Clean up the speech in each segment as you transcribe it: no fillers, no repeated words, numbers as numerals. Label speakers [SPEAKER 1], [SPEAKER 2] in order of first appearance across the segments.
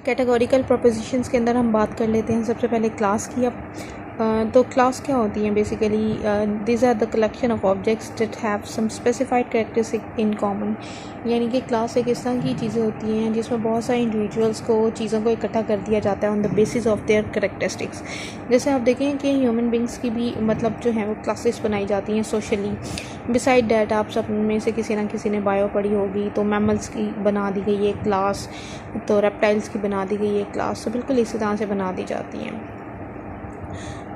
[SPEAKER 1] Categorical propositions के अंदर हम बात कर लेते हैं सबसे पहले क्लास की। अब तो क्लास क्या होती हैं basically, this are the collection of objects that have some specified characteristic in common. यानी कि क्लास एक इस तरह की चीज़ें होती हैं जिसमें बहुत सारे इंडिविजुअल्स को चीज़ों को इकट्ठा कर दिया जाता है on the basis of their characteristics. जैसे आप देखें कि ह्यूमन बींग्स की भी मतलब जो है वो क्लासेस बनाई जाती हैं सोशली। बिसाइड डैट आप सब में से किसी ना किसी ने बायो पढ़ी होगी, तो मैमल्स की बना दी गई है क्लास, तो रेप्टाइल्स की बना दी गई है क्लास, तो बिल्कुल इसी तरह से बना दी जाती हैं।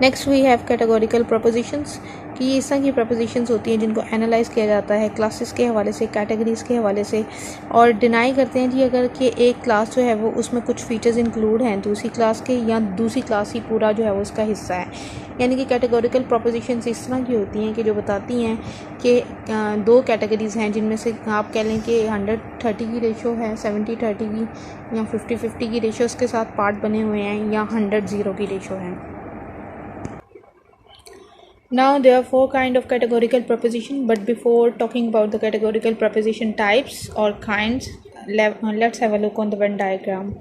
[SPEAKER 1] Next we have categorical propositions, कि ये इस तरह की प्रपोजिशंस होती हैं जिनको एनालाइज किया जाता है क्लासेस के हवाले से, कैटेगरीज़ के हवाले से, और डिनाई करते हैं जी अगर कि एक क्लास जो है वो उसमें कुछ फीचर्स इंक्लूड हैं दूसरी क्लास के, या दूसरी क्लास ही पूरा जो है वो उसका हिस्सा है। यानी कि कैटेगोरिकल प्रपोजिशंस इस तरह की होती हैं कि जो बताती हैं कि दो कैटेगरीज़ हैं जिनमें से आप कह लें कि 100-30 की रेशो है, 70-30 की, या 50-50 की रेशोज़ के साथ पार्ट बने हुए हैं, या 100-0 की रेशो है। Now there are 4 kind of categorical proposition, but before talking about the categorical proposition types or kinds, let's have a look on the Venn diagram.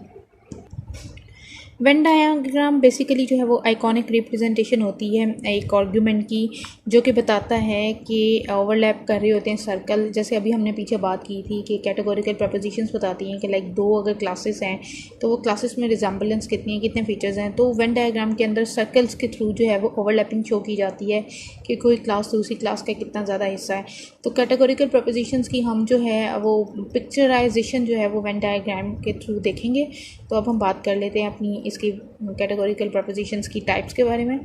[SPEAKER 1] Venn diagram basically जो है वो आइकॉनिक रिप्रेजेंटेशन होती है एक argument की, जो कि बताता है कि ओवरलैप कर रहे होते हैं सर्कल। जैसे अभी हमने पीछे बात की थी कि कैटेगोरिकल प्रपोजिशंस बताती हैं कि लाइक दो अगर क्लासेस हैं तो वो क्लासेस में रिजेंबलेंस कितनी है, कितने फीचर्स हैं। तो वेन डायग्राम के अंदर सर्कल्स के थ्रू जो है वो ओवरलैपिंग शो की जाती है कि कोई क्लास दूसरी क्लास का कितना ज़्यादा हिस्सा है। तो कैटेगोरिकल प्रपोजिशंस की हम जो है वो पिक्चराइजेशन जो है वो वेन डायग्राम के थ्रू देखेंगे। तो अब हम बात कर लेते हैं अपनी इसकी कैटेगोरिकल प्रपोजिशंस की टाइप्स के बारे में।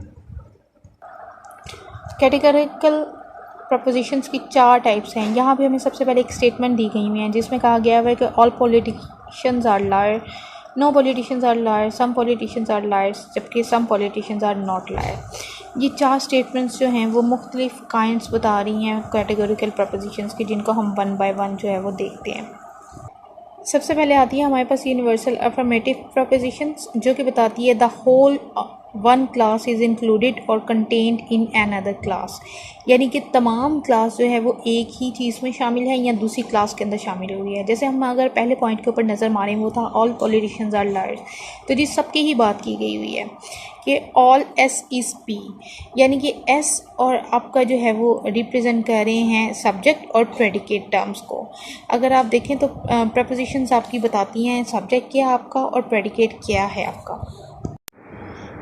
[SPEAKER 1] कैटेगोरिकल प्रपोजिशंस की 4 टाइप्स हैं। यहाँ पे हमें सबसे पहले एक स्टेटमेंट दी गई हुई है जिसमें कहा गया है कि all politicians are liar, no politicians are liar, some politicians are liars, जबकि some politicians are not liar. ये 4 स्टेटमेंट्स जो हैं वो मुख्तलिफ काइंड्स बता रही हैं कैटेगोरिकल प्रपोजिशंस की, जिनको हम 1 बाय 1 जो है वो देखते हैं। सबसे पहले आती है हमारे पास यूनिवर्सल अफर्मेटिव प्रपोजिशंस, जो कि बताती है the whole one class is included और contained in another class. यानी कि तमाम क्लास जो है वो एक ही चीज़ में शामिल है या दूसरी क्लास के अंदर शामिल हुई है। जैसे हम अगर पहले पॉइंट के ऊपर नज़र मारें वो था ऑल पॉलिटिशियंस आर लायर्स, तो जी सबकी ही बात की गई हुई है कि ऑल एस इज़ पी, यानी कि एस और आपका जो है वो रिप्रेजेंट कर रहे हैं सब्जेक्ट और प्रेडिकेट टर्म्स को। अगर आप देखें तो प्रपोजिशंस आपकी बताती हैं सब्जेक्ट क्या है आपका और प्रेडिकेट क्या है आपका।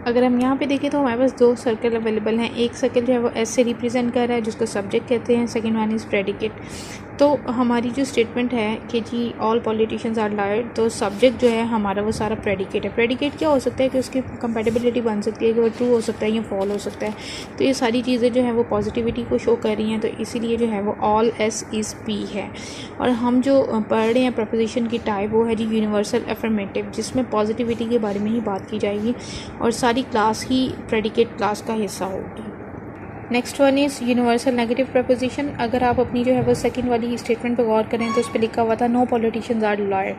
[SPEAKER 1] अगर हम यहाँ पे देखें तो हमारे पास 2 सर्कल अवेलेबल हैं। एक सर्कल जो है वो एस से रिप्रेजेंट कर रहा है जिसको सब्जेक्ट कहते हैं, सेकंड वन इज़ प्रेडिकेट। तो हमारी जो स्टेटमेंट है कि जी ऑल पॉलिटिशियंस आर लायर, तो सब्जेक्ट जो है हमारा वो सारा प्रेडिकेट है। प्रेडिकेट क्या हो सकता है कि उसकी कंपैटिबिलिटी बन सकती है कि वो ट्रू हो सकता है या फॉल हो सकता है। तो ये सारी चीज़ें जो है वो पॉजिटिविटी को शो कर रही हैं, तो इसीलिए जो है वो ऑल एस इज़ पी है। और हम जो पढ़ रहे हैं प्रपोजिशन की टाइप वो है जी यूनिवर्सल अफर्मेटिव, जिसमें पॉजिटिविटी के बारे में ही बात की जाएगी और सारी क्लास ही प्रेडिकेट क्लास का हिस्सा होगी। Next one is universal negative preposition. अगर आप अपनी जो है वो सेकंड वाली स्टेटमेंट पर गौर करें तो उस पर लिखा हुआ था नो पॉलिटिशियंस आर लायर,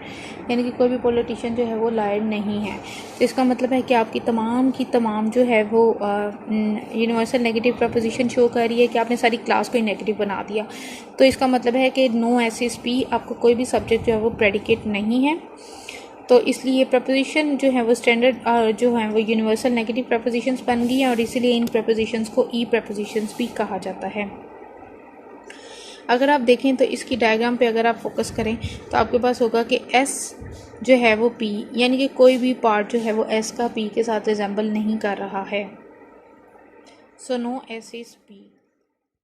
[SPEAKER 1] यानी कि कोई भी पॉलिटिशियन जो है वो लायर नहीं है। तो इसका मतलब है कि आपकी तमाम जो है वो यूनिवर्सल नेगेटिव प्रपोजिशन शो कर रही है कि आपने सारी क्लास को ही नेगेटिव बना दिया। तो इसका मतलब है कि नो एस इज़ पी, आपको कोई भी सब्जेक्ट जो है वो प्रेडिकेट नहीं है। तो इसलिए प्रपोजिशन जो है वो स्टैंडर्ड जो है वो यूनिवर्सल नेगेटिव प्रपोजिशंस बन गई हैं और इसीलिए इन प्रपोजिशंस को ई प्रपोजिशंस भी कहा जाता है। अगर आप देखें तो इसकी डायग्राम पे अगर आप फोकस करें तो आपके पास होगा कि एस जो है वो पी, यानी कि कोई भी पार्ट जो है वो एस का पी के साथ रिजेंबल नहीं कर रहा है। So no S is P.